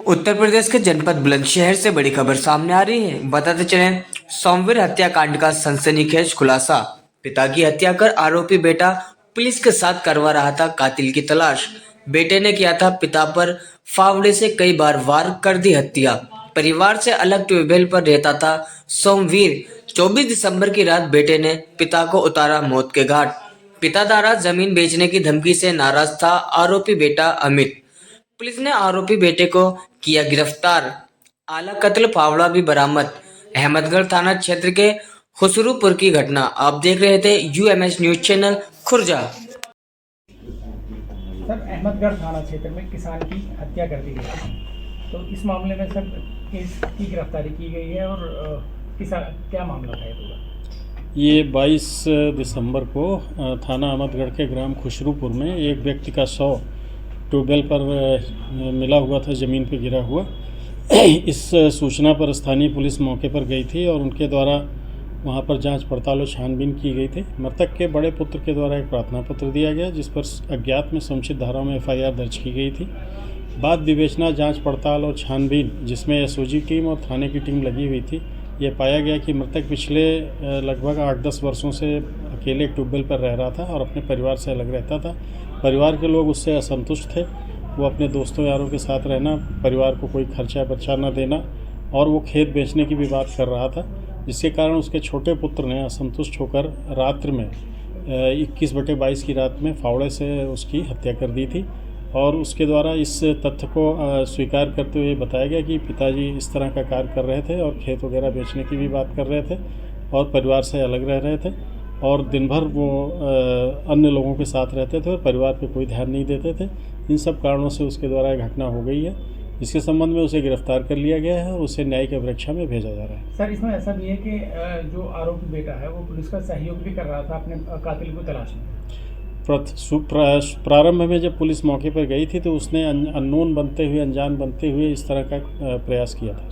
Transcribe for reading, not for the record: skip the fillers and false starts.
उत्तर प्रदेश के जनपद बुलंदशहर से बड़ी खबर सामने आ रही है। बताते चले, सोमवीर हत्याकांड का सनसनीखेज खुलासा। पिता की हत्या कर आरोपी बेटा पुलिस के साथ करवा रहा था कातिल की तलाश। बेटे ने किया था पिता पर फावड़े से कई बार वार कर दी हत्या। परिवार से अलग ट्यूबवेल पर रहता था सोमवीर। 24 दिसंबर की रात बेटे ने पिता को उतारा मौत के घाट। पिता द्वारा जमीन बेचने की धमकी से नाराज था आरोपी बेटा अमित। पुलिस ने आरोपी बेटे को किया गिरफ्तार। आला कत्ल फावड़ा भी बरामद। अहमदगढ़ थाना क्षेत्र के खुसरूपुर की घटना। आप देख रहे थे UMS news channel Khurja. Sir, Ahmedgarh थाना क्षेत्र में किसान की हत्या कर दी गई, तो इस मामले में सर किसकी गिरफ्तारी की गई है और किसान क्या मामला था ये पूरा? ये 22 दिसंबर को थाना अहमदगढ़ के ग्राम खुसरूपुर में एक व्यक्ति का शव ट्यूबवेल पर मिला हुआ था, ज़मीन पर गिरा हुआ। इस सूचना पर स्थानीय पुलिस मौके पर गई थी और उनके द्वारा वहां पर जांच पड़ताल और छानबीन की गई थी। मृतक के बड़े पुत्र के द्वारा एक प्रार्थना पत्र दिया गया, जिस पर अज्ञात में समुचित धाराओं में FIR दर्ज की गई थी। बाद विवेचना, जांच पड़ताल और छानबीन, जिसमें SOG टीम और थाने की टीम लगी हुई थी, ये पाया गया कि मृतक पिछले लगभग 8-10 वर्षों से अकेले ट्यूबवेल पर रह रहा था और अपने परिवार से अलग रहता था। परिवार के लोग उससे असंतुष्ट थे। वो अपने दोस्तों यारों के साथ रहना, परिवार को कोई खर्चा बर्चा न देना, और वो खेत बेचने की भी बात कर रहा था, जिसके कारण उसके छोटे पुत्र ने असंतुष्ट होकर रात्रि में 21/22 की रात में फावड़े से उसकी हत्या कर दी थी। और उसके द्वारा इस तथ्य को स्वीकार करते हुए बताया गया कि पिताजी इस तरह का कार्य कर रहे थे और खेत वगैरह बेचने की भी बात कर रहे थे और परिवार से अलग रह रहे थे और दिन भर वो अन्य लोगों के साथ रहते थे और परिवार पे कोई ध्यान नहीं देते थे। इन सब कारणों से उसके द्वारा यह घटना हो गई है। इसके संबंध में उसे गिरफ्तार कर लिया गया है और उसे न्यायिक अभिरक्षा में भेजा जा रहा है। सर, इसमें ऐसा भी है कि जो आरोपी बेटा है वो पुलिस का सहयोग भी कर रहा था अपने कातिल को तलाश में। प्रारंभ में जब पुलिस मौके पर गई थी तो उसने अननोन बनते हुए, अनजान बनते हुए इस तरह का प्रयास किया था।